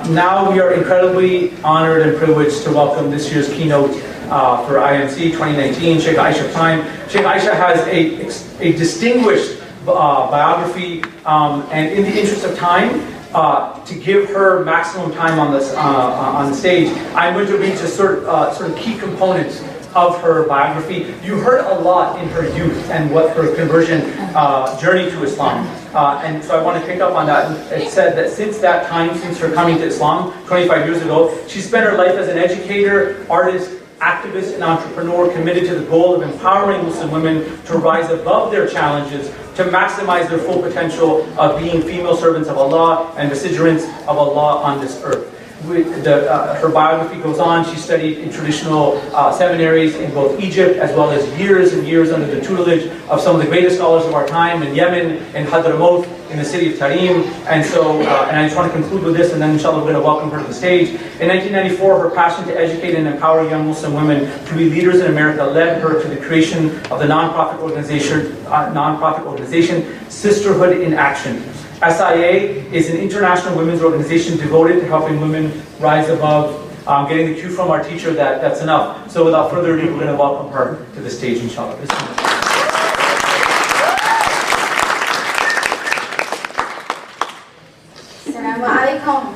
Now we are incredibly honored and privileged to welcome this year's keynote for IMC 2019, Sheikha Ieasha Prime. Sheikha Ieasha has a distinguished biography, and in the interest of time, to give her maximum time on this on the stage, I'm going to read just sort of key components of her biography. You heard a lot in her youth and what her conversion journey to Islam. And so I want to pick up on that. It said that since that time, since her coming to Islam 25 years ago, she spent her life as an educator, artist, activist, and entrepreneur committed to the goal of empowering Muslim women to rise above their challenges, to maximize their full potential of being female servants of Allah and vicegerents of Allah on this earth. Her biography goes on. She studied in traditional seminaries in both Egypt, as well as years and years under the tutelage of some of the greatest scholars of our time in Yemen, in Hadramaut, in the city of Tarim. And so, and I just want to conclude with this, and then inshallah we're going to welcome her to the stage. In 1994, her passion to educate and empower young Muslim women to be leaders in America led her to the creation of the nonprofit organization Sisterhood in Action. SIA is an international women's organization devoted to helping women rise above. Getting the cue from our teacher that that's enough. So without further ado, we're going to welcome her to the stage, inshallah. Assalamu alaikum.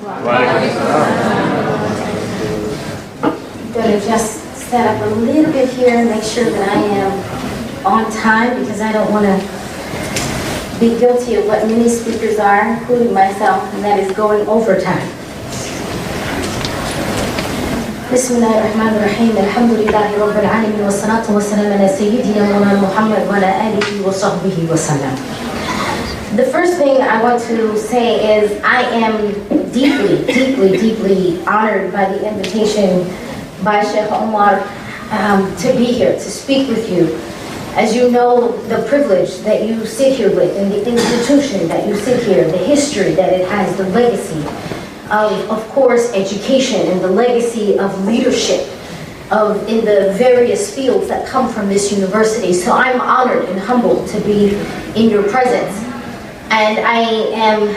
I'm going to just set up a little bit here and make sure that I am on time, because I don't want to be guilty of what many speakers are, including myself, and that is going overtime. Bismillahirrahmanirrahim. Alhamdulillahi Rabbil Alamin. Wa salatu wa salam ala Sayyidina Mawlana Muhammad wa ala alihi wa sahbihi wa salam. The first thing I want to say is I am deeply honored by the invitation by Sheikh Omar to be here, to speak with you. As you know, the privilege that you sit here with, and the institution that you sit here, the history that it has, the legacy of course, education, and the legacy of leadership in the various fields that come from this university. So I'm honored and humbled to be in your presence. And I am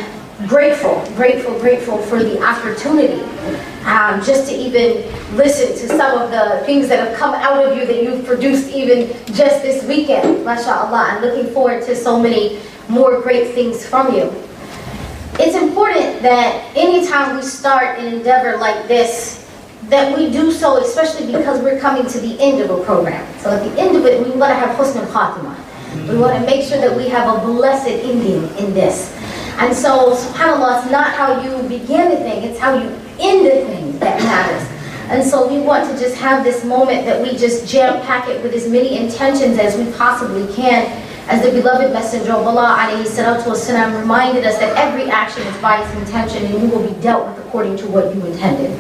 grateful for the opportunity just to even listen to some of the things that have come out of you that you've produced even just this weekend, mashallah. I'm looking forward to so many more great things from you. It's important that anytime we start an endeavor like this, that we do so, especially because we're coming to the end of a program. So at the end of it, we want to have husn al-khatimah. We want to make sure that we have a blessed ending in this. And so, subhanAllah, it's not how you begin the thing, it's how you end the thing that matters. And so we want to just have this moment that we just jam-pack it with as many intentions as we possibly can. As the beloved Messenger of Allah alayhi salatu wasalam reminded us that every action is by its intention, and you will be dealt with according to what you intended.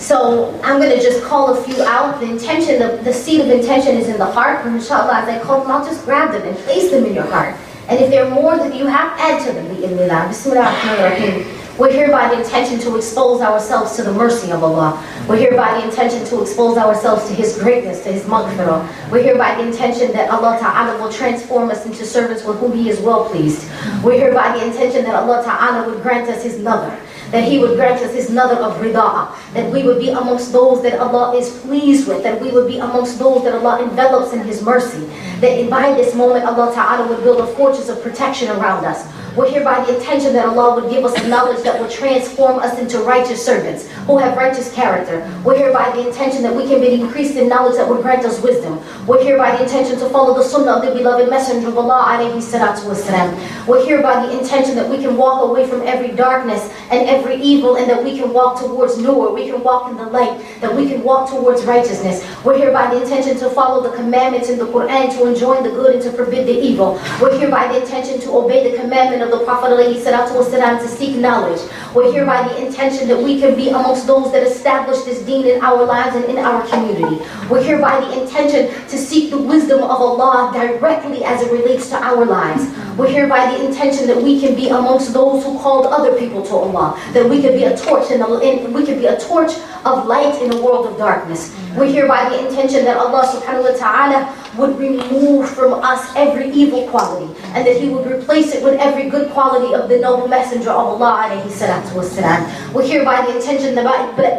So I'm going to just call a few out. The intention, the seed of intention is in the heart. And inshallah, as I call them, I'll just grab them and place them in your heart. And if there are more that you have, add to them. Bismillahirrahmanirrahim. We're here by the intention to expose ourselves to the mercy of Allah. We're here by the intention to expose ourselves to His greatness, to His maghfirah. We're here by the intention that Allah Ta'ala will transform us into servants with whom He is well pleased. We're here by the intention that Allah Ta'ala would grant us His nazar, that He would grant us His nazar of rida'ah, that we would be amongst those that Allah is pleased with, that we would be amongst those that Allah envelops in His mercy, that by this moment Allah Ta'ala would build a fortress of protection around us. We're here by the intention that Allah would give us a knowledge that will transform us into righteous servants who have righteous character. We're here by the intention that we can be increased in knowledge that would grant us wisdom. We're here by the intention to follow the sunnah of the beloved Messenger of Allah alayhi salatu wasalam. We're here by the intention that we can walk away from every darkness and every evil, and that we can walk towards nur, we can walk in the light, that we can walk towards righteousness. We're here by the intention to follow the commandments in the Quran, to enjoin the good and to forbid the evil. We're here by the intention to obey the commandment of the Prophet ﷺ, to seek knowledge. We're here by the intention that we can be amongst those that establish this deen in our lives and in our community. We're here by the intention to seek the wisdom of Allah directly as it relates to our lives. We're here by the intention that we can be amongst those who called other people to Allah, that we could be a torch we could be a torch of light in a world of darkness. We're here by the intention that Allah subhanahu wa ta'ala would remove from us every evil quality, and that He would replace it with every good quality of the noble messenger of Allah alayhi salatu wassalam. We're here by the intention that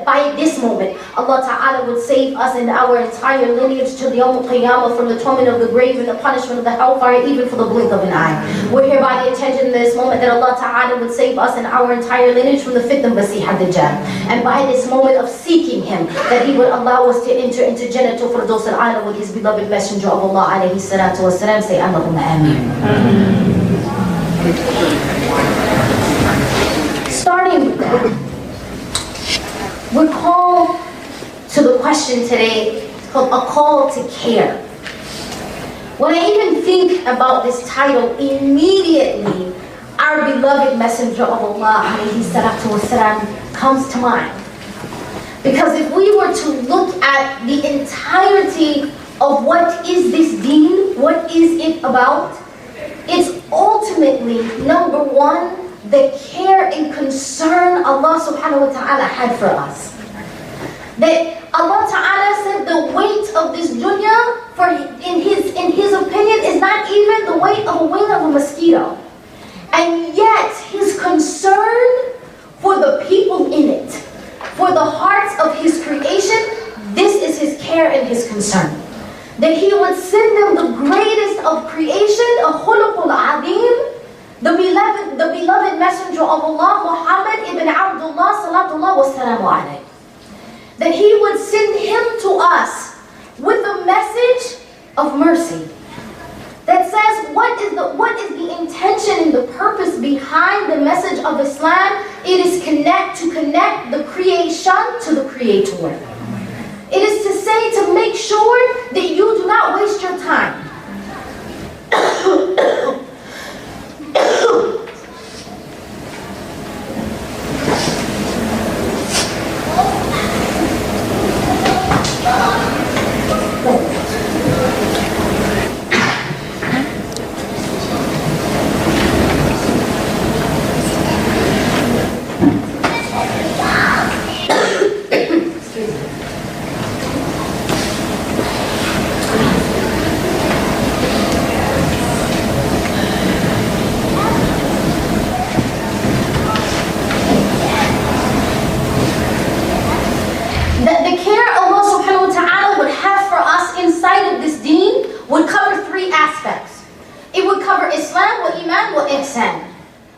by this moment, Allah Ta'ala would save us and our entire lineage to the Yawm al-Qiyamah from the torment of the grave and the punishment of the hellfire, even for the blink of an eye. We're here by the intention in this moment that Allah Ta'ala would save us and our entire lineage from the fitna Masih ad-Dajjal. And by this moment of seeking Him, that He would allow us to enter into Jannatul Firdaus al-A'la with His beloved messenger of Allah alayhi salatu wassalam. Say Allahumma ameen. Starting with that, we're called to the question today, it's called a call to care. When I even think about this title, immediately our beloved messenger of Allah alayhi salatu wassalam comes to mind. Because if we were to look at the entirety of what is this deen, what is it about, it's ultimately, number one, the care and concern Allah subhanahu wa ta'ala had for us. That Allah Ta'ala said the weight of this dunya, in his opinion, is not even the weight of a wing of a mosquito. And yet, His concern for the people in it, for the hearts of His creation, this is His care and His concern. That He would send them the greatest of creation, a khuluqul azim, the beloved messenger of Allah, Muhammad ibn Abdullah salatullah wa salamu alayhi. That He would send him to us with a message of mercy that says what is the intention and the purpose behind the message of Islam. It is to connect the creation to the Creator. It is to say, to make sure that you do not waste your time.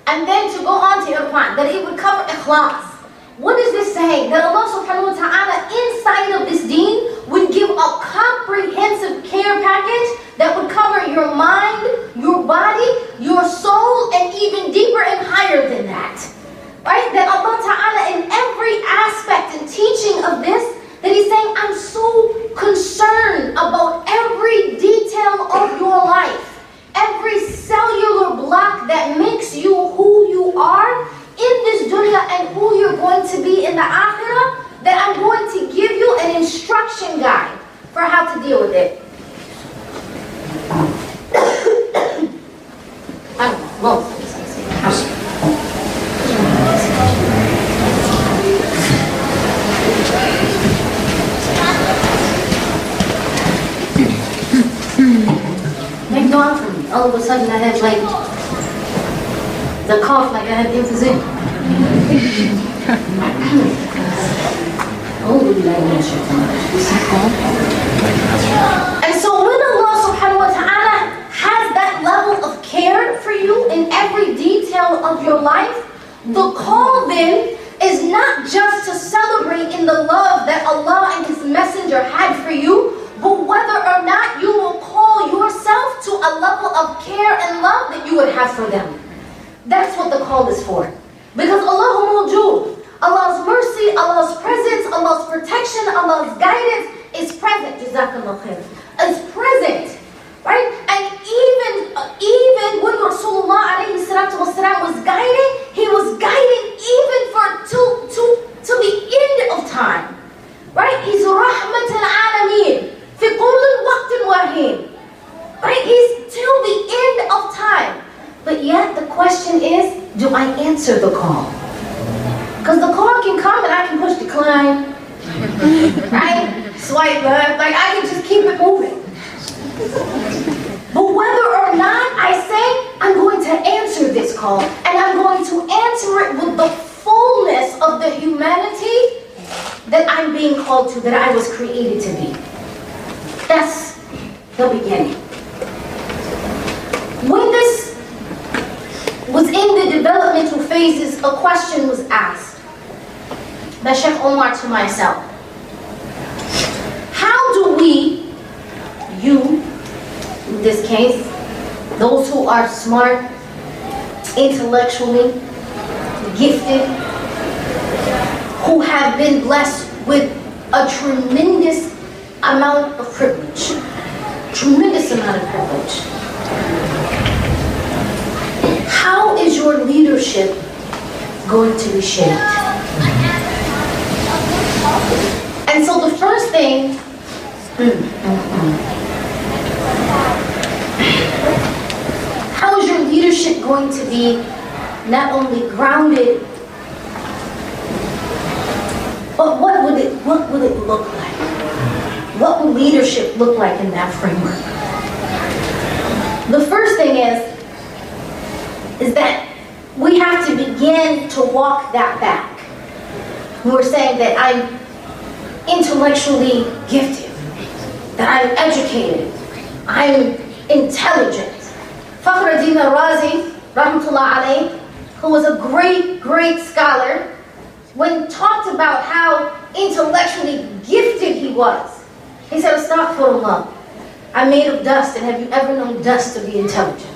And then to go on to Irfan, that it would cover ikhlas. What is this saying? That Allah subhanahu wa ta'ala inside of this deen would give a comprehensive care package that would cover your mind, your body, your soul, and even deeper and higher than that. Right? That Allah ta'ala in every aspect and teaching of this, that He's saying, I'm so concerned about every detail of your life. Every cellular block that makes you who you are in this dunya and who you're going to be in the akhirah, that I'm going to give you an instruction guide for how to deal with it. Make dua for me. All of a sudden I had like the cough, like I had emphysema. And so when Allah subhanahu wa ta'ala has that level of care for you in every detail of your life, the call then is not just to celebrate in the love that Allah and His Messenger had for you, but whether or not you will call yourself to a level of care and love that you would have for them. That's what the call is for. Because Allahu Mawjood, Allah's mercy, Allah's presence, Allah's protection, Allah's guidance is present. Jazakallah khair. Is present. Right? And even when Rasulullah alayhi salatu wasalam was guiding, He was guiding even to the end of time. Right? He's rahmatan alameen. في كل وقت وحين. Right? He's till the end of time. But yet the question is, do I answer the call? Because the call can come and I can push decline. Right? Swipe left. Like I can just keep it moving. But whether or not I say, I'm going to answer this call, and I'm going to answer it with the fullness of the humanity that I'm being called to, that I was created to be. That's the beginning. When this was in the developmental phases, a question was asked by Sheikh Omar to myself. How do we, you, in this case, those who are smart, intellectually gifted, who have been blessed with a tremendous amount of privilege, how is your leadership going to be shaped? And so the first thing, how is your leadership going to be not only grounded, but what would it look like? What will leadership look like in that framework? The first thing is that we have to begin to walk that back. We're saying that I'm intellectually gifted, that I'm educated, I'm intelligent. Fakhruddin al-Razi, rahmatullah alayh, who was a great, great scholar, when talked about how intellectually gifted he was, he said, Astaghfirullah, I'm made of dust, and have you ever known dust to be intelligent?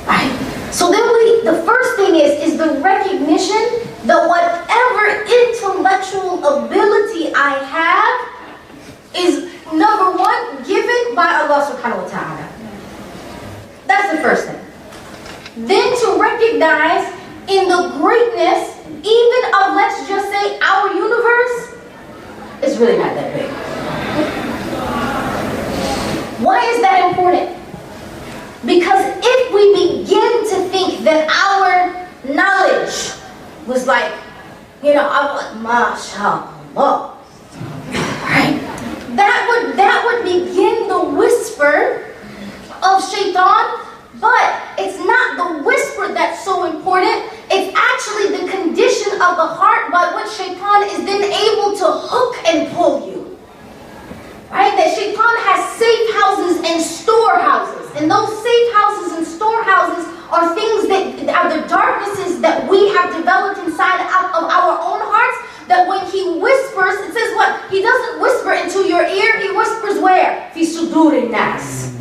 Right? So then the first thing is the recognition that whatever intellectual ability I have is, number one, given by Allah subhanahu wa ta'ala. That's the first thing. Then to recognize in the greatness, even of, let's just say, our universe, it's really not that big. Why is that important? Because if we begin to think that our knowledge was like, mashallah, right? That would begin the whisper of shaitan, but it's not the whisper that's so important. It's actually the condition of the heart by which shaitan is then able to hook and pull you. Right? That shaitan has safe houses and storehouses. And those safe houses and storehouses are things that are the darknesses that we have developed inside of our own hearts, that when he whispers, it says what? He doesn't whisper into your ear, he whispers where? Fi sudurin nas.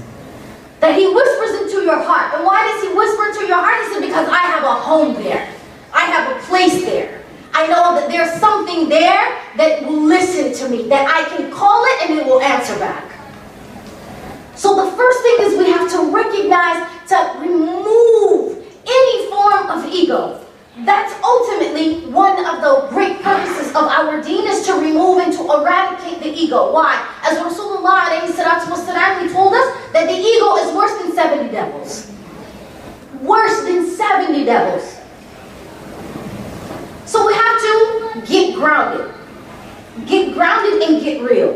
That he whispers into your heart. And why does he whisper into your heart? He said, because I have a home there. I have a place there. I know that there's something there that will listen to me, that I can call it and it will answer back. So the first thing is we have to recognize, to remove any form of ego. That's ultimately one of the great purposes of our deen, is to remove and to eradicate the ego. Why? As Rasulullah ﷺ told us that the ego is worse than 70 devils. Worse than 70 devils. So we have to get grounded. Get grounded and get real.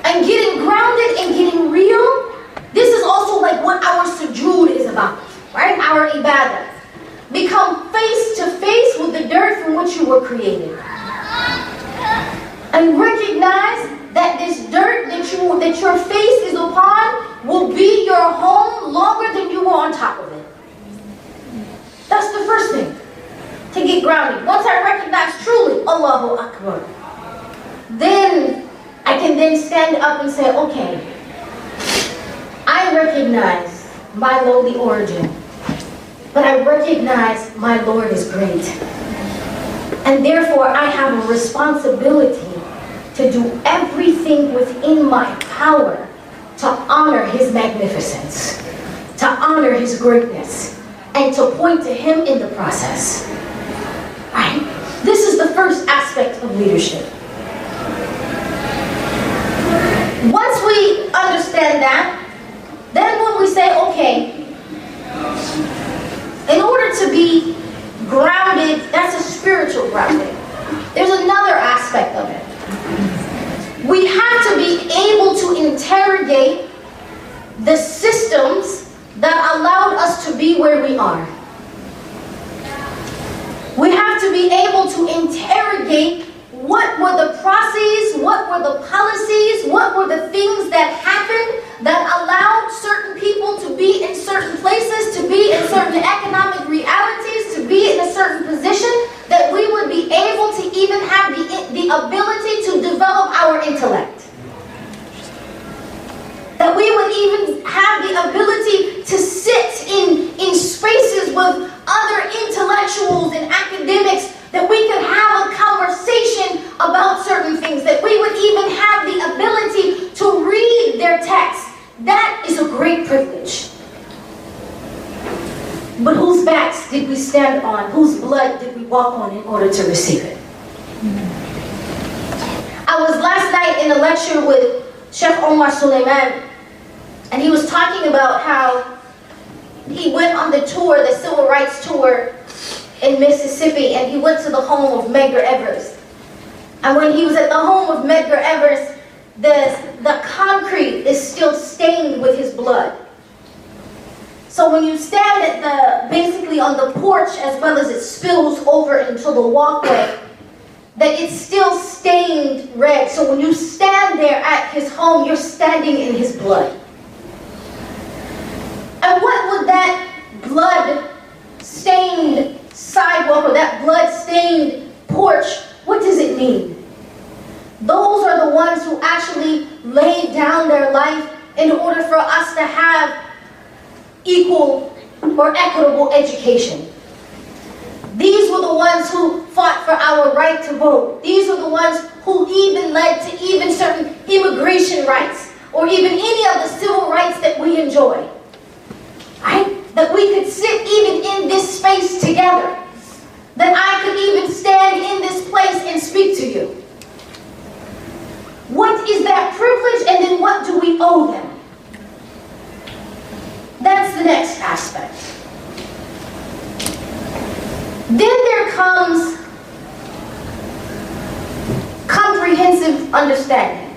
And getting grounded and getting real, this is also like what our sujood is about, right? Our ibadah. Become face to face with the dirt from which you were created. And recognize that this dirt that your face is upon will be your home longer than you were on top of it. That's the first thing. To get grounded. Once I recognize truly, Allahu Akbar, then I can then stand up and say, okay, I recognize my lowly origin, but I recognize my Lord is great. And therefore I have a responsibility to do everything within my power to honor his magnificence, to honor his greatness, and to point to him in the process. Right? This is the first aspect of leadership. Once we understand that, then when we say, okay, in order to be grounded, that's a spiritual grounding. There's another aspect of it. We have to be interrogate the systems that allowed us to be where we are. We have to be able to interrogate what were the processes, what were the policies, what were the things that happened that allowed certain people to be in certain places, to be in certain economic realities, to be in a certain position, that we would be able to even have the ability to develop our intellect. That we would even have the ability to sit in spaces with other intellectuals and academics, that we could have a conversation about certain things, that we would even have the ability to read their text. That is a great privilege. But whose backs did we stand on? Whose blood did we walk on in order to receive it? I was last night in a lecture with Sheikh Omar Suleiman, and he was talking about how he went on the tour, the civil rights tour in Mississippi, and he went to the home of Medgar Evers. And when he was at the home of Medgar Evers, the concrete is still stained with his blood. So when you stand at basically on the porch, as well as it spills over into the walkway, that it's still stained red. So when you stand there at his home, you're standing in his blood. And what would that blood-stained sidewalk or that blood-stained porch, what does it mean? Those are the ones who actually laid down their life in order for us to have equal or equitable education. These were the ones who fought for our right to vote. These were the ones who even led to even certain immigration rights, or even any of the civil rights that we enjoy. Right? That we could sit even in this space together. That I could even stand in this place and speak to you. What is that privilege, and then what do we owe them? That's the next aspect. Then there comes comprehensive understanding.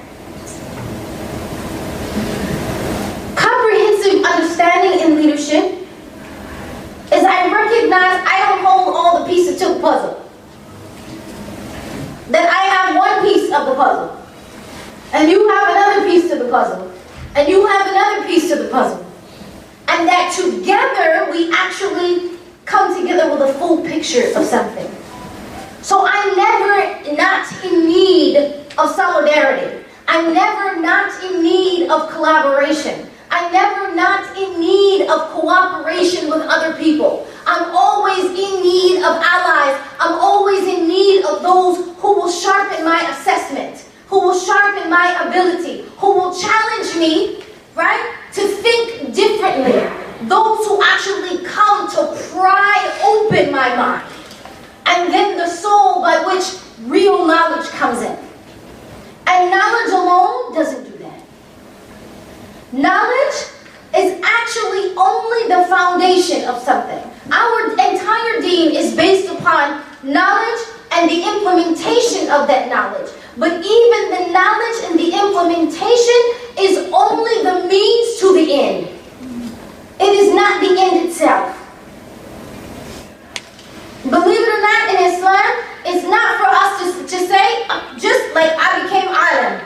Comprehensive understanding in leadership is I recognize I don't hold all the pieces to the puzzle. That I have one piece of the puzzle, and you have another piece to the puzzle, and you have another piece to the puzzle. And that together we actually come together with a full picture of something. So I'm never not in need of solidarity. I'm never not in need of collaboration. I'm never not in need of cooperation with other people. I'm always in need of allies. I'm always in need of those who will sharpen my assessment, who will sharpen my ability, who will challenge me, right, to think differently. Those who actually come to pry open my mind. And then the soul by which real knowledge comes in. And knowledge alone doesn't do that. Knowledge is actually only the foundation of something. Our entire deen is based upon knowledge and the implementation of that knowledge. But even the knowledge and the implementation is only the means to the end. It is not the end itself. Believe it or not, in Islam, it's not for us to say, just like I became alim.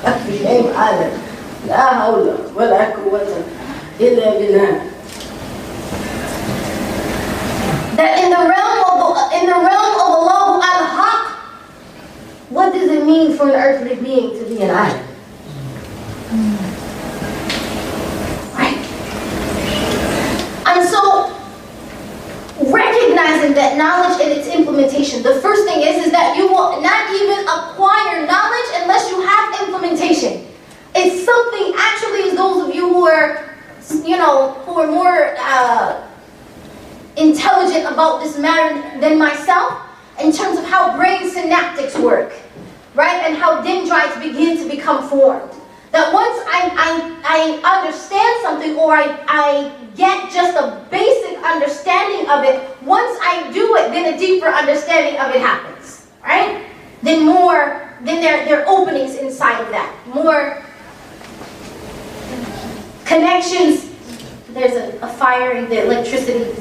I became alim. La hawla wa la quwwata illa billah. That in the realm of Allah al-Haq, what does it mean for an earthly being to be an alim? Right? And so, recognizing that knowledge and its implementation, the first thing is that you will not even acquire knowledge unless you have implementation. It's something, actually, as those of you who are, who are more intelligent about this matter than myself, in terms of how brain synaptics work, right? And how dendrites begin to become formed. That once I understand something, or I get just a basic understanding of it, once I do it, then a deeper understanding of it happens, right? Then more there are openings inside of that. More connections. There's a fire in the electricity.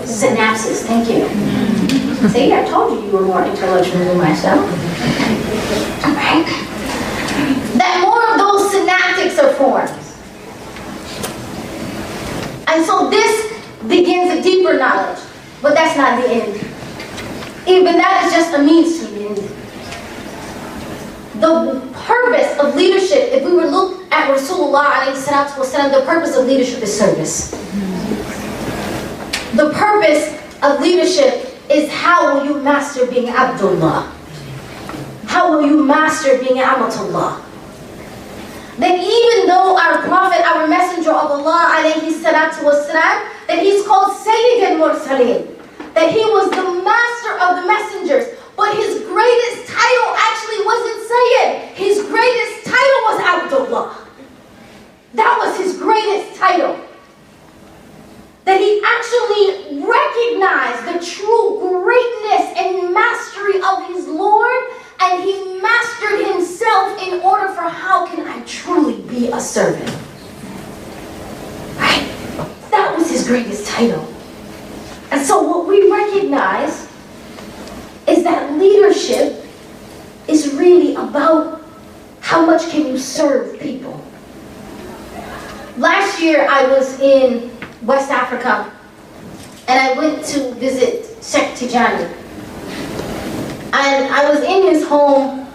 Synapses, thank you. See, I told you were more intellectual than myself. Right? That more of those synaptics are formed. And so this begins a deeper knowledge, but that's not the end. Even that is just a means to the end. The purpose of leadership, if we were to look at Rasulullah alayhi salatu wasalam, the purpose of leadership is service. The purpose of leadership is how will you master being Abdullah? How will you master being Amatullah? That even though our Prophet, our Messenger of Allah alayhi salatu wasalam, that he's called Sayyid al-Mursaleen, that he was the master of the messengers, but his greatest title actually wasn't Sayyid. His greatest title was Abdullah. That was his greatest title. That he actually recognized the true greatness and mastery of his Lord, and he mastered himself in order for how can I truly be a servant. Right? That was his greatest title. And so what we recognize is that leadership is really about how much can you serve people. Last year I was in West Africa, and I went to visit Sheikh Tijani. And I was in his home,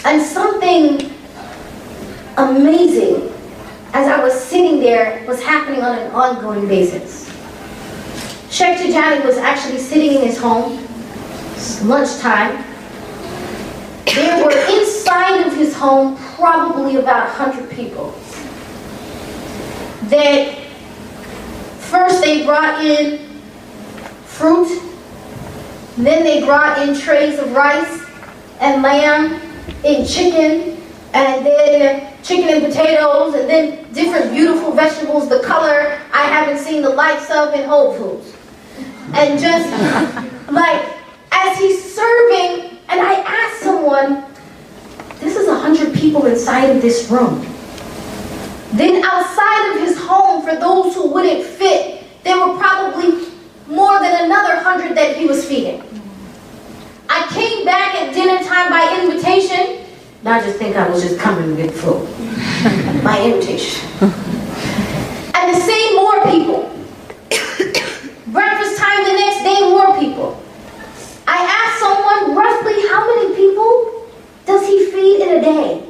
and something amazing, as I was sitting there, was happening on an ongoing basis. Sheikh Tijani was actually sitting in his home, lunchtime. There were inside of his home probably about 100 people. That first they brought in fruit, then they brought in trays of rice and lamb and chicken, and then chicken and potatoes, and then different beautiful vegetables, the color I haven't seen the likes of in Whole Foods. And just like, as he's serving, and I asked someone, this is 100 people inside of this room. Then outside of his home, for those who wouldn't fit, there were probably more than another 100 that he was feeding. I came back at dinner time by invitation. Not just think I was just coming to get food. By invitation. And the same more people. Breakfast time the next day, more people. I asked someone roughly how many people does he feed in a day?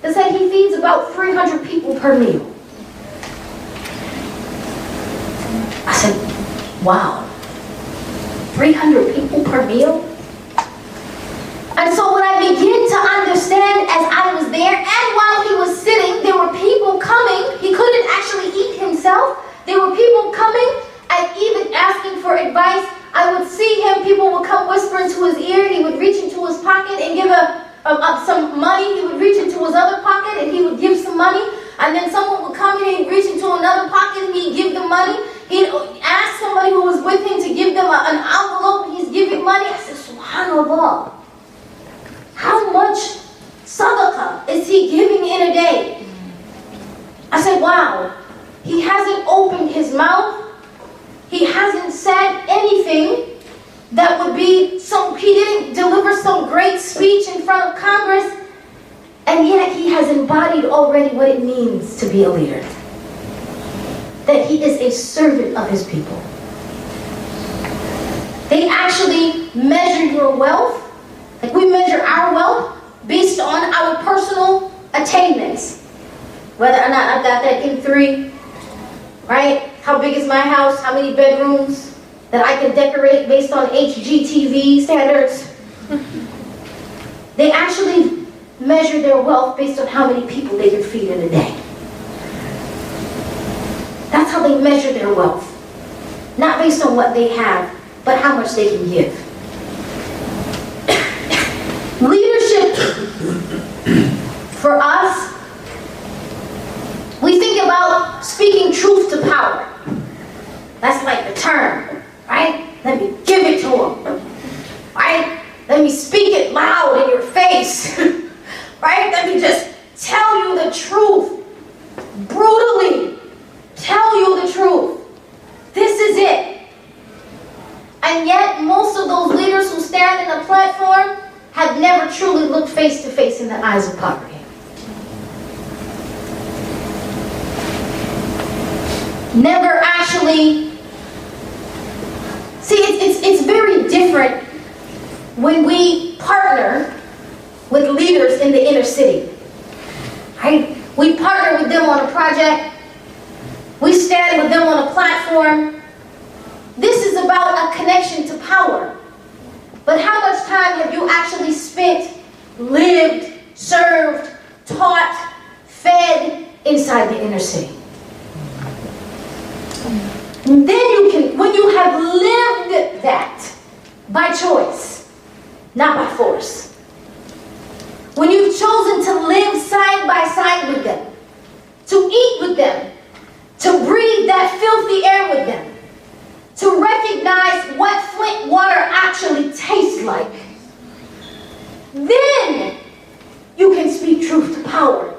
They said he feeds about 300 people per meal. I said, wow, 300 people per meal? And so when I began to understand as I was there, and while he was sitting, there were people coming. He couldn't actually eat himself. There were people coming and even asking for advice. I would see him, people would come whisper into his ear, he would reach into his pocket and give some money. He would reach into his other pocket and he would give some money. And then someone would come in and he'd reach into another pocket and he'd give them money. He'd ask somebody who was with him to give them an envelope and he's giving money. I said, SubhanAllah, how much sadaqah is he giving in a day? I said, wow, he hasn't opened his mouth. He hasn't said anything that would be he didn't deliver some great speech in front of Congress, and yet he has embodied already what it means to be a leader. That he is a servant of his people. They actually measure your wealth, like we measure our wealth based on our personal attainments. Whether or not I've got that M3, right? How big is my house? How many bedrooms? That I can decorate based on HGTV standards. They actually measure their wealth based on how many people they can feed in a day. That's how they measure their wealth. Not based on what they have, but how much they can give. Leadership, for us, we think about speaking truth to power. That's like the term. Right? Let me give it to him. Right? Let me speak it loud in the eyes of poverty. Never actually, see, it's very different when we partner with leaders in the inner city, right? We partner with them on a project. We stand with them on a platform. This is about a connection to power. But how much time have you actually spent, lived, served, taught, fed inside the inner city? And then you can, when you have lived that by choice, not by force, when you've chosen to live side by side with them, to eat with them, to breathe that filthy air with them, to recognize what Flint water actually tastes like, then you can speak truth to power.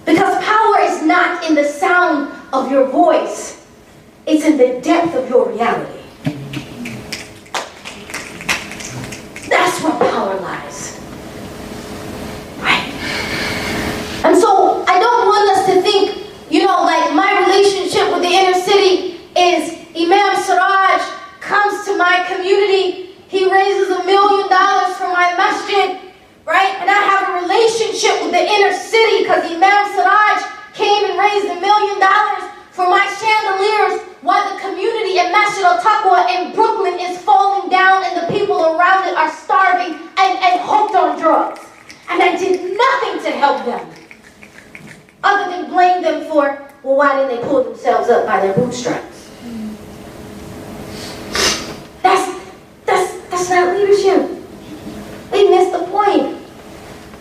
Because power is not in the sound of your voice, it's in the depth of your reality. That's where power lies. Right? And so I don't want us to think, like my relationship with the inner city is Imam Siraj comes to my community, he raises $1 million for my masjid, right? And I have a relationship with the inner city because Imam Siraj came and raised $1 million for my chandeliers while the community in Masjid al-Taqwa in Brooklyn is falling down and the people around it are starving and hooked on drugs. And I did nothing to help them other than blame them for, well, why didn't they pull themselves up by their bootstraps? That's not leadership. We missed the point.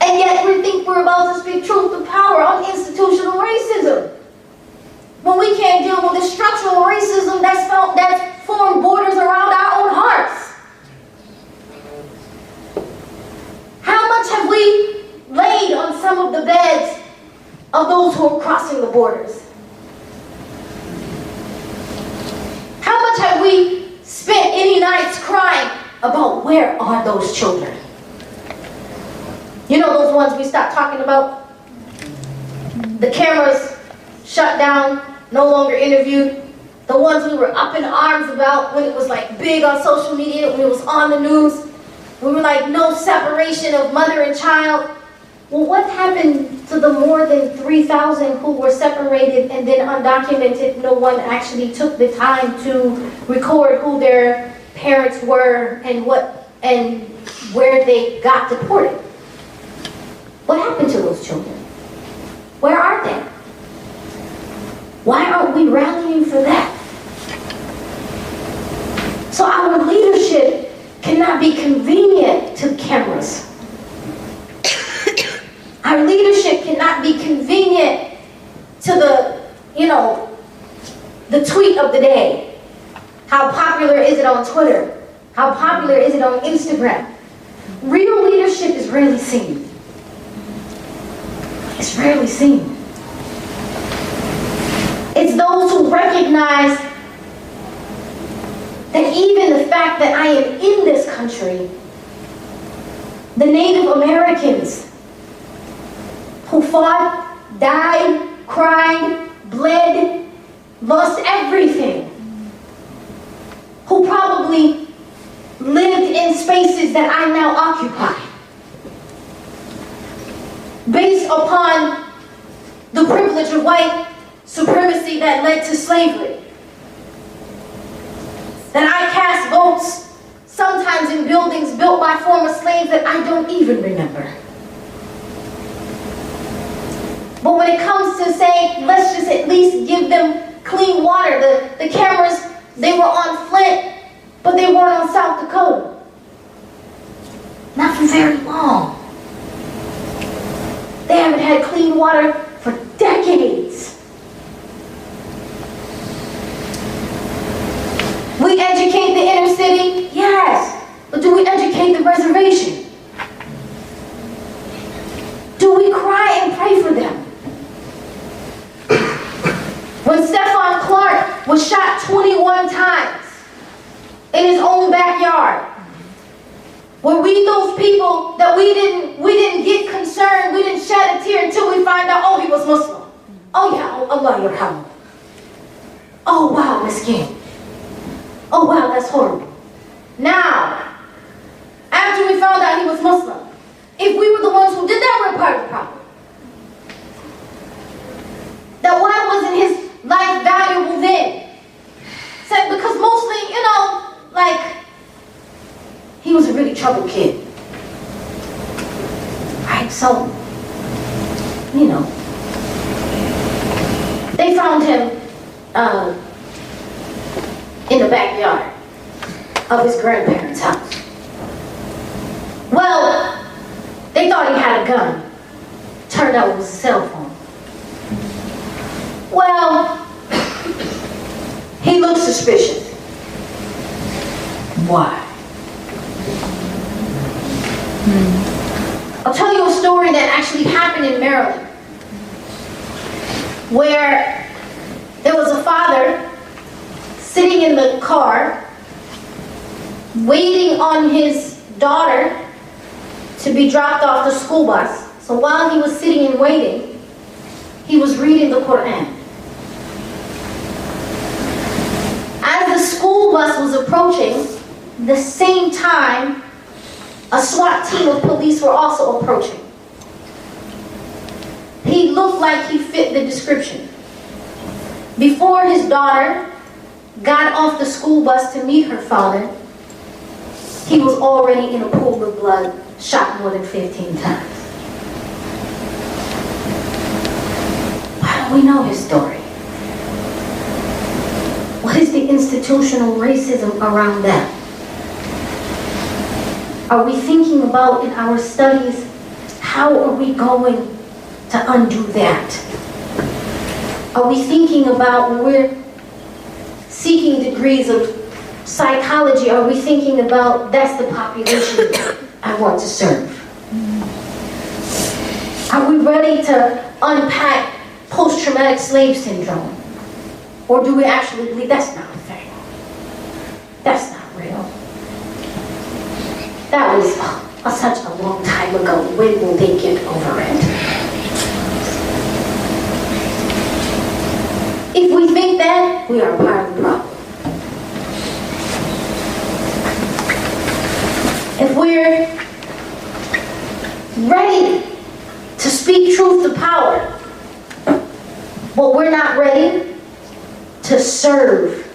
And yet we think we're about to speak truth to power on institutional racism, when we can't deal with the structural racism that's formed borders around our own hearts. How much have we laid on some of the beds of those who are crossing the borders? How much have we spent any nights crying about where are those children? You know those ones we stopped talking about? The cameras shut down, no longer interviewed. The ones we were up in arms about when it was like big on social media, when it was on the news. We were like, no separation of mother and child. Well, what happened to the more than 3,000 who were separated and then undocumented? No one actually took the time to record who their parents were and where they got deported. What happened to those children? Where are they? Why aren't we rallying for that? So our leadership cannot be convenient to cameras. Our leadership cannot be convenient to the tweet of the day. How popular is it on Twitter? How popular is it on Instagram? Real leadership is rarely seen. It's rarely seen. It's those who recognize that even the fact that I am in this country, the Native Americans who fought, died, cried, bled, lost everything, who probably lived in spaces that I now occupy, based upon the privilege of white supremacy that led to slavery. That I cast votes, sometimes in buildings built by former slaves that I don't even remember. But when it comes to saying, let's just at least give them clean water, the cameras, they were on Flint, but they weren't on South Dakota. Not for very long. They haven't had clean water for decades. We educate the inner city, yes, but do we educate the reservation? Do we cry and pray for them? When Stephon Clark was shot 21 times in his own backyard, Were we those people that we didn't get concerned, we didn't shed a tear until we find out, oh, he was Muslim. Oh yeah, Allah yarhamu. Oh wow, miskin. Oh wow, that's horrible. Now, after we found out he was Muslim, if we were the ones who did that, we're part of the problem. That why wasn't his life valuable then? Said because mostly, like, he was a really troubled kid. Right? So, they found him in the backyard of his grandparents' house. Well, they thought he had a gun. Turned out it was a cell phone. Well, he looked suspicious. Why? I'll tell you a story that actually happened in Maryland, where there was a father sitting in the car waiting on his daughter to be dropped off the school bus. So while he was sitting and waiting, he was reading the Quran. As the school bus was approaching, the same time, a SWAT team of police were also approaching. He looked like he fit the description. Before his daughter got off the school bus to meet her father, he was already in a pool of blood, shot more than 15 times. Why don't we know his story? What is the institutional racism around that? Are we thinking about in our studies, how are we going to undo that? Are we thinking about when we're seeking degrees of psychology, are we thinking about that's the population I want to serve? Are we ready to unpack post-traumatic slave syndrome? Or do we actually believe that's not a thing? That's not real. That was such a long time ago. When will they get over it? If we think that, we are part of the problem. If we're ready to speak truth to power, but we're not ready to serve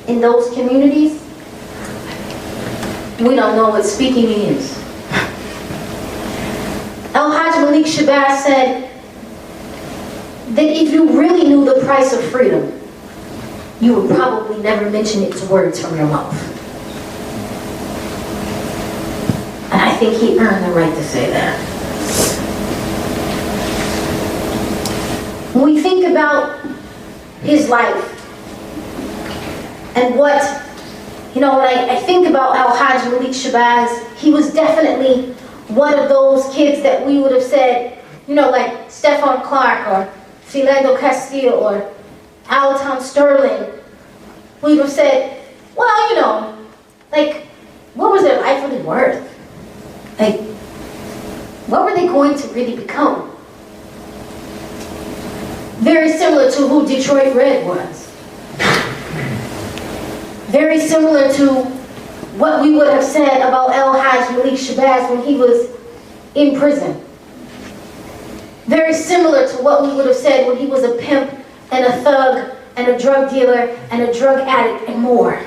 in those communities, we don't know what speaking is. Al-Hajj Malik Shabazz said that if you really knew the price of freedom, you would probably never mention its words from your mouth. And I think he earned the right to say that. When we think about his life and what, when I think about Al-Hajj Malik Shabazz, he was definitely one of those kids that we would have said, like Stephon Clark or Philando Castile or Alton Sterling. We would have said, well, what was their life really worth? What were they going to really become? Very similar to who Detroit Red was. Very similar to what we would have said about Al-Hajj Malik Shabazz when he was in prison. Very similar to what we would have said when he was a pimp and a thug and a drug dealer and a drug addict and more.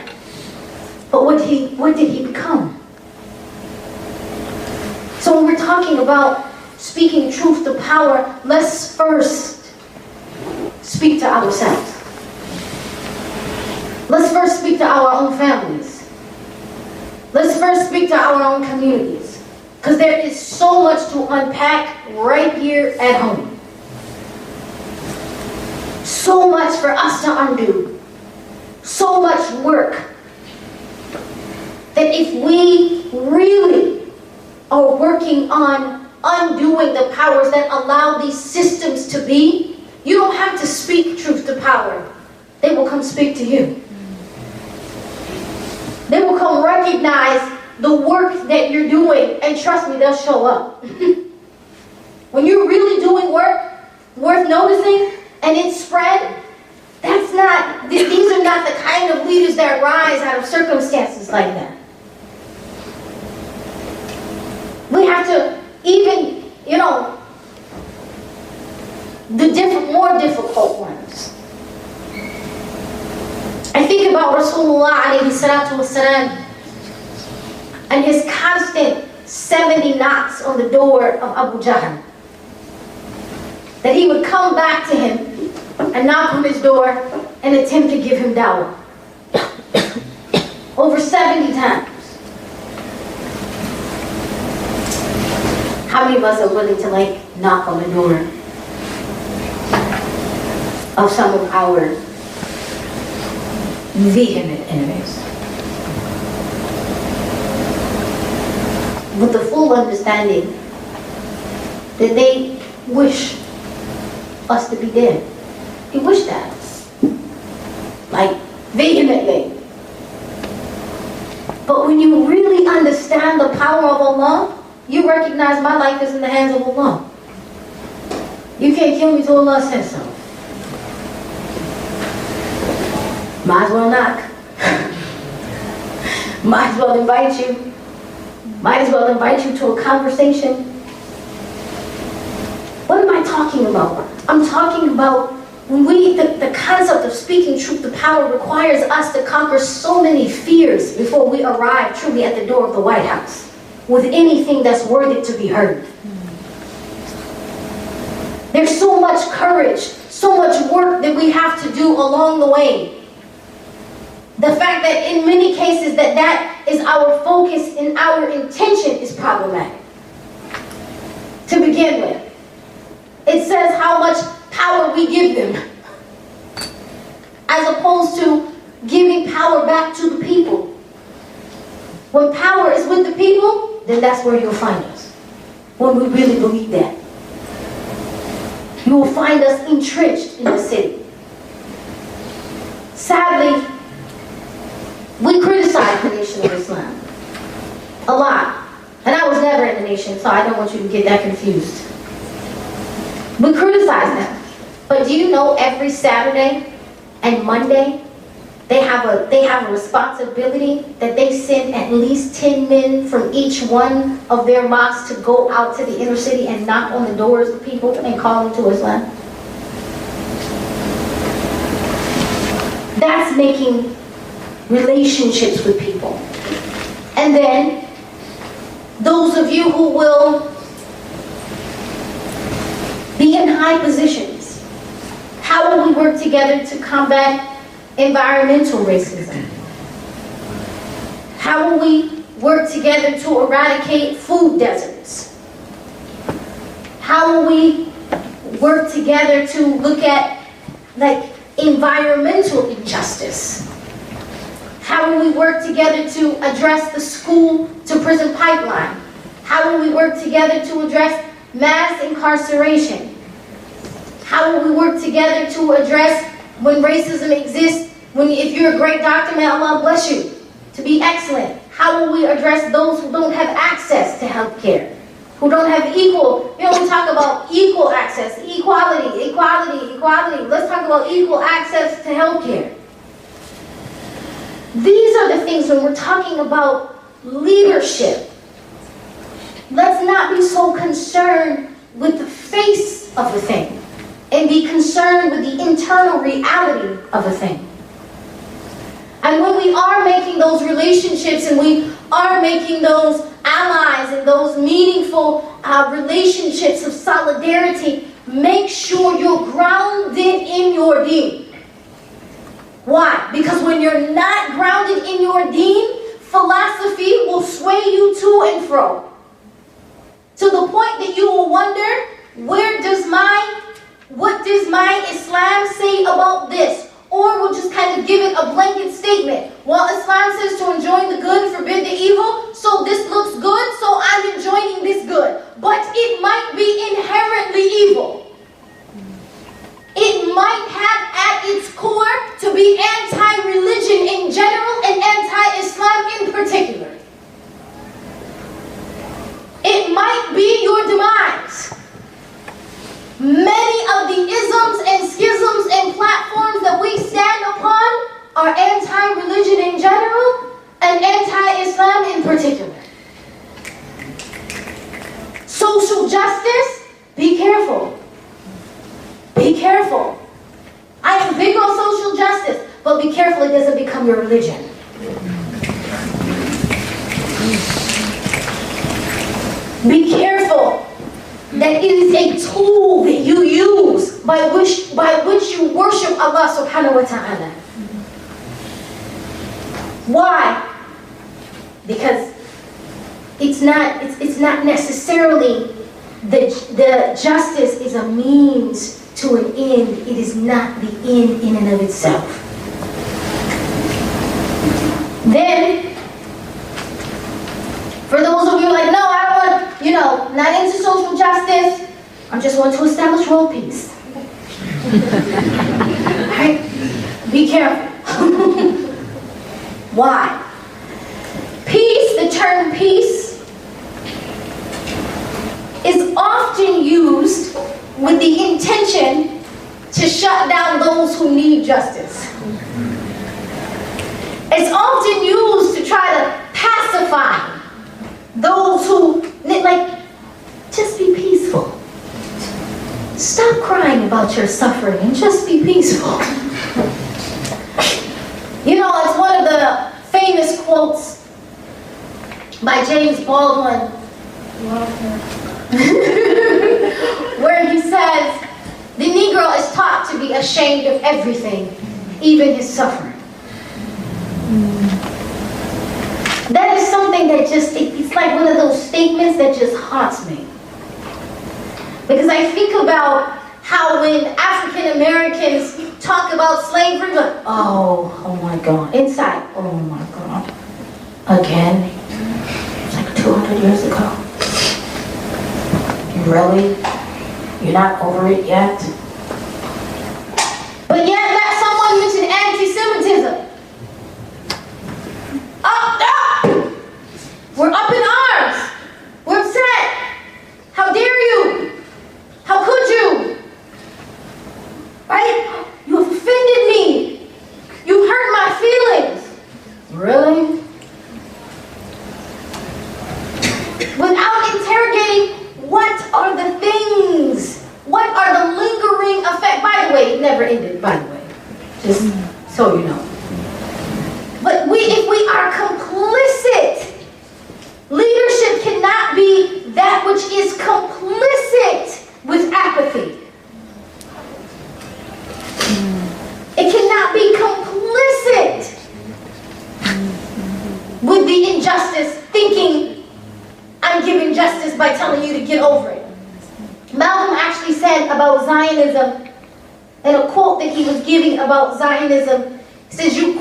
But what did he become? So when we're talking about speaking truth to power, let's first speak to ourselves. Let's first speak to our own families. Let's first speak to our own communities. Because there is so much to unpack right here at home. So much for us to undo. So much work. That if we really are working on undoing the powers that allow these systems to be, you don't have to speak truth to power. They will come speak to you. They will come recognize the work that you're doing, and trust me, they'll show up. When you're really doing work worth noticing and it's spread, these are not the kind of leaders that rise out of circumstances like that. We have to even, the more difficult ones. I think about Rasulullah alayhi salatu wasalam and his constant 70 knocks on the door of Abu Jahl. That he would come back to him and knock on his door and attempt to give him dawah. Over 70 times. How many of us are willing to knock on the door of some of our vehement enemies? With the full understanding that they wish us to be dead. They wish that. Vehemently. But when you really understand the power of Allah, you recognize my life is in the hands of Allah. You can't kill me till Allah says so. Might as well knock. Might as well invite you. Might as well invite you to a conversation. What am I talking about? I'm talking about when the concept of speaking truth to power requires us to conquer so many fears before we arrive truly at the door of the White House with anything that's worthy to be heard. There's so much courage, so much work that we have to do along the way. The fact that in many cases that is our focus and our intention is problematic. To begin with, it says how much power we give them, as opposed to giving power back to the people. When power is with the people, then that's where you'll find us. When we really believe that. You will find us entrenched in the city. Sadly, we criticize the Nation of Islam a lot. And I was never in the nation, so I don't want you to get that confused. We criticize them. But do you know every Saturday and Monday, they have a responsibility that they send at least 10 men from each one of their mosques to go out to the inner city and knock on the doors of people and call them to Islam? That's making relationships with people. And then, those of you who will be in high positions, how will we work together to combat environmental racism? How will we work together to eradicate food deserts? How will we work together to look at environmental injustice? How will we work together to address the school to prison pipeline? How will we work together to address mass incarceration? How will we work together to address when racism exists? If you're a great doctor, may Allah bless you to be excellent. How will we address those who don't have access to health care? Who don't have equal, we talk about equal access, equality. Let's talk about equal access to health care. These are the things when we're talking about leadership. Let's not be so concerned with the face of the thing and be concerned with the internal reality of the thing. And when we are making those relationships and we are making those allies and those meaningful relationships of solidarity, make sure you're grounded in your deen. Why? Because when you're not grounded in your deen, philosophy will sway you to and fro. To the point that you will wonder, what does my Islam say about this? Or we'll just kind of give it a blanket statement. Well, Islam says to enjoin the good and forbid the evil, so this looks good, so I'm enjoining this good. But it might be inherently evil. It might have at its core to be anti-religion in general and anti-Islam in particular. be your demise. Many of the isms and schisms and platforms that we stand upon are anti-religion in general and anti-Islam in particular. Social justice, be careful. Be careful. I am big on social justice, but be careful it doesn't become your religion. Be careful that it is a tool that you use by which you worship Allah subhanahu wa ta'ala. Why? Because it's not necessarily the justice is a means to an end. It is not the end in and of itself. Then, for those of you like, no, I don't want, not into social justice. I just want to establish world peace. Right? Be careful. Why? Peace, the term peace, is often used with the intention to shut down those who need justice. It's often used to try to pacify those who, just be peaceful. Stop crying about your suffering and just be peaceful. It's one of the famous quotes by James Baldwin, where he says, the Negro is taught to be ashamed of everything, even his suffering. That is something that it's like one of those statements that just haunts me. Because I think about how when African Americans talk about slavery, like, oh my God, inside, oh my God, again, it's like 200 years ago. Really? You're not over it yet? But yet, let someone mention anti-Semitism. Up! We're up in arms. We're upset. How dare you? How could you? Right? You have offended me. You hurt my feelings. Really? Without interrogating, what are the things? What are the lingering effects? By the way, it never ended, by the way. Just so you know. But if we are complicit, leadership cannot be that which is complicit with apathy. It cannot be complicit with the injustice, thinking I'm giving justice by telling you to get over it. Malcolm actually said about Zionism, in a quote that he was giving about Zionism, he says, you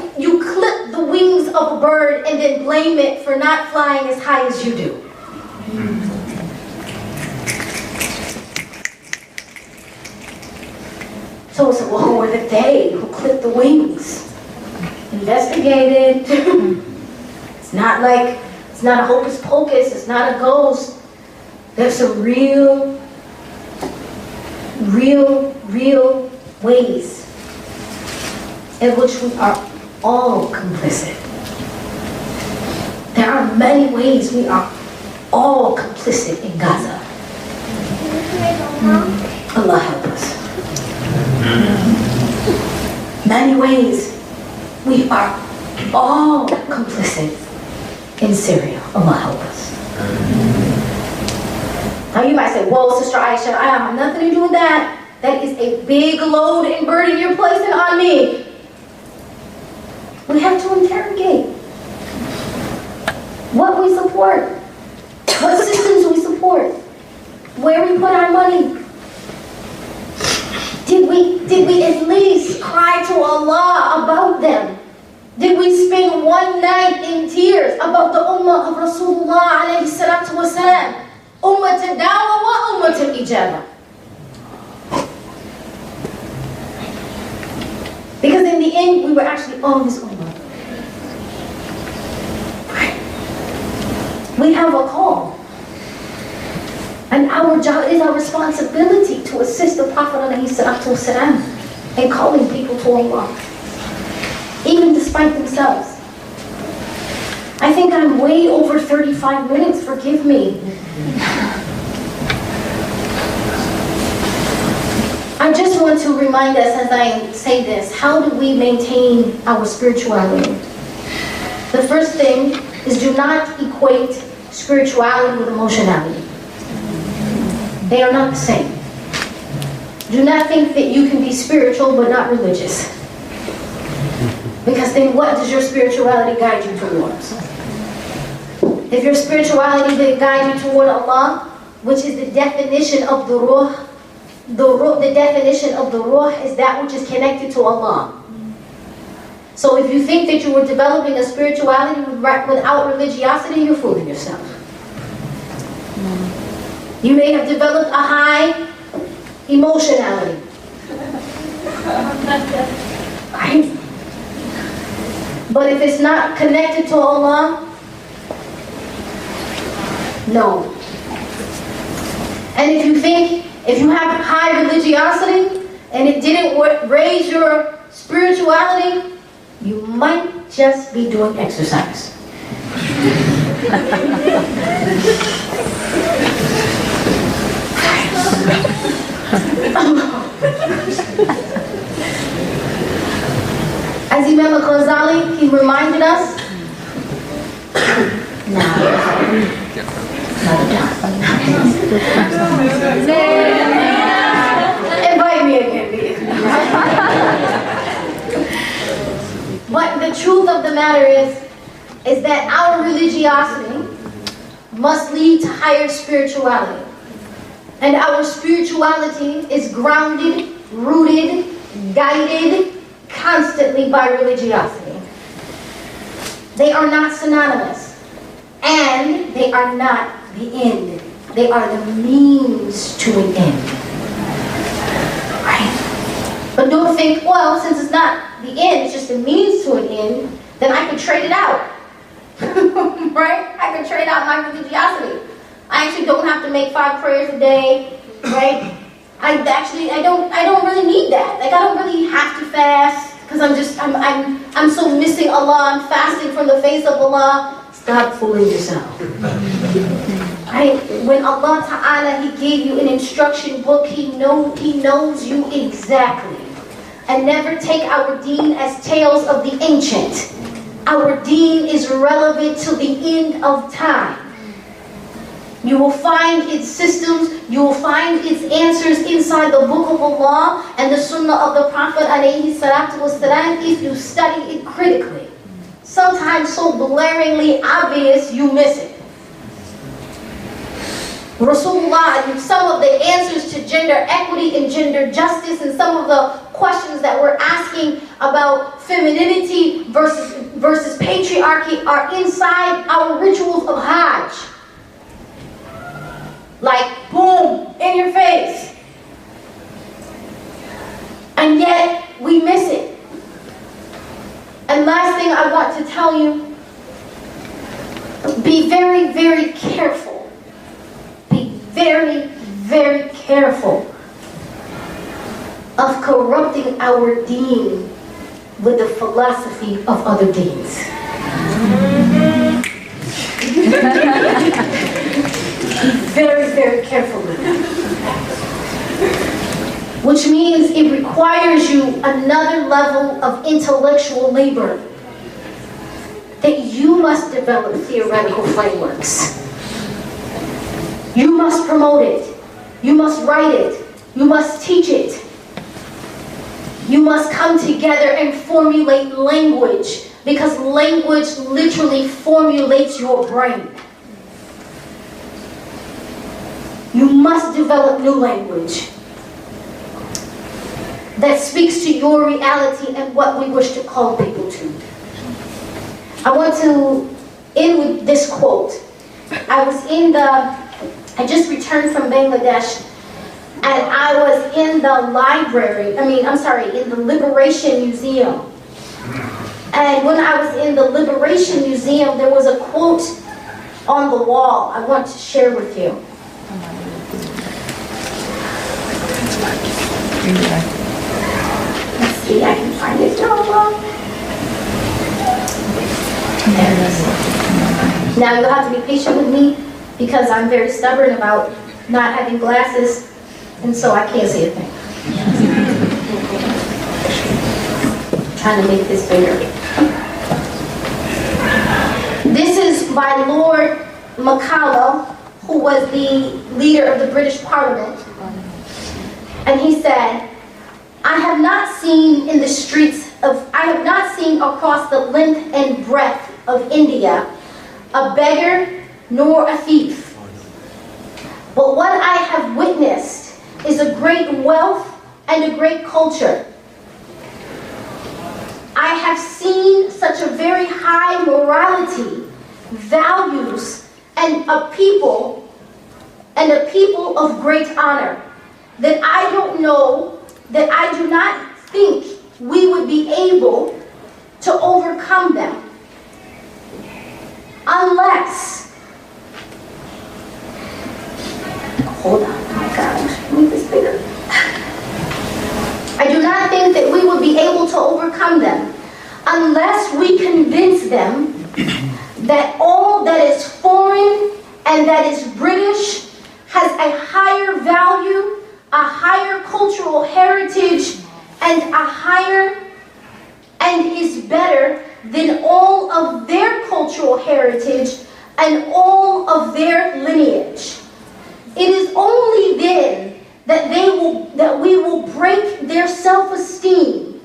clip the wings of a bird and then blame it for not flying as high as you do. So it's, well, who are the they who clipped the wings? Investigated. It's not a hocus pocus, it's not a ghost. There's some real ways in which we are all complicit. There are many ways we are all complicit in Gaza. Allah help us. Many ways we are all complicit in Syria. Allah help us. Now you might say, whoa, Sister Aisha, I have nothing to do with that. That is a big load and burden you're placing on me. We have to interrogate what we support, what systems we support, where we put our money. Did we at least cry to Allah about them? Did we spend one night in tears about the ummah of Rasulullah alayhi salatu wasalam? Ummah al-dawah wa ummah al-ijabah. Because in the end, we were actually on this ummah. We have a call. And our job, it is our responsibility to assist the Prophet ﷺ in calling people to Allah, even despite themselves. I think I'm way over 35 minutes, forgive me. I just want to remind us as I say this, how do we maintain our spirituality? The first thing is, do not equate spirituality with emotionality. They are not the same. Do not think that you can be spiritual but not religious. Because then what does your spirituality guide you towards? If your spirituality did guide you toward Allah, which is the definition of the ruh, the definition of the ruh is that which is connected to Allah. So if you think that you were developing a spirituality without religiosity, you're fooling yourself. You may have developed a high emotionality. Right? But if it's not connected to Allah, no. And if you have high religiosity and it didn't raise your spirituality, you might just be doing exercise. As Imam al-Ghazali, he reminded us, invite me again, please. But the truth of the matter is that our religiosity must lead to higher spirituality. And our spirituality is grounded, rooted, guided constantly by religiosity. They are not synonymous. And they are not the end. They are the means to an end. Right? But don't think, well, since it's not the end, it's just the means to an end, then I can trade it out. Right? I can trade out my religiosity. I actually don't have to make 5 prayers a day, right? I don't really need that. Like, I don't really have to fast because I'm so missing Allah. I'm fasting from the face of Allah. Stop fooling yourself. Right? When Allah Ta'ala, He gave you an instruction book, He knows you exactly. And never take our deen as tales of the ancient. Our deen is relevant to the end of time. You will find its systems, you will find its answers inside the book of Allah and the sunnah of the Prophet ﷺ if you study it critically. Sometimes so blaringly obvious you miss it. Rasulullah, some of the answers to gender equity and gender justice and some of the questions that we're asking about femininity versus patriarchy are inside our rituals of Hajj. Like, boom, in your face. And yet, we miss it. And last thing I want to tell you, be very, very careful. Be very, very careful of corrupting our deen with the philosophy of other deens. Be very, very careful with that. Which means it requires you another level of intellectual labor. That you must develop theoretical frameworks. You must promote it. You must write it. You must teach it. You must come together and formulate language. Because language literally formulates your brain. You must develop new language that speaks to your reality and what we wish to call people to. I want to end with this quote. I just returned from Bangladesh and I was in the in the Liberation Museum. And when I was in the Liberation Museum, there was a quote on the wall I want to share with you. Let's see, I can find it. There it is. Now you'll have to be patient with me because I'm very stubborn about not having glasses, and so I can't see a thing. Trying to make this bigger. This is by Lord Macaulay, who was the leader of the British Parliament. And he said, I have not seen across the length and breadth of India a beggar nor a thief. But what I have witnessed is a great wealth and a great culture. I have seen such a very high morality, values, and a people of great honor that I do not think we would be able to overcome them unless, hold on, oh my gosh, make this bigger. I do not think that we would be able to overcome them unless we convince them that all that is foreign and that is British has a higher value, a higher cultural heritage, and is better than all of their cultural heritage and all of their lineage. It is only then that we will break their self-esteem.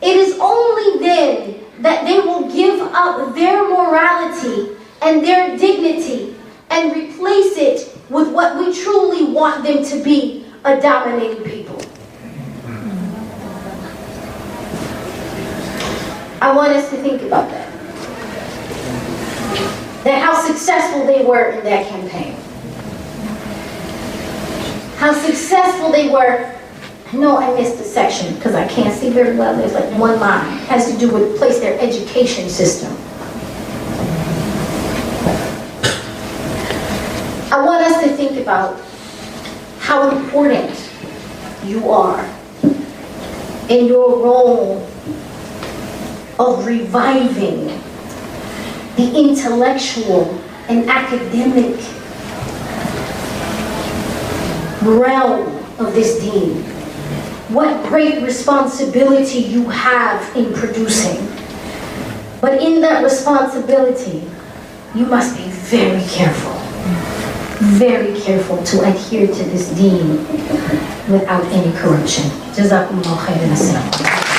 It is only then that they will give up their morality and their dignity and replace it with what we truly want them to be, a dominating people. I want us to think about that. That how successful they were in that campaign. How successful they were. I know I missed a section because I can't see very well. There's like one line. It has to do with their education system. I want us to think about how important you are in your role of reviving the intellectual and academic realm of this deen. What great responsibility you have in producing. But in that responsibility, you must be very careful to adhere to this deen without any corruption. Jazakumullah khairan.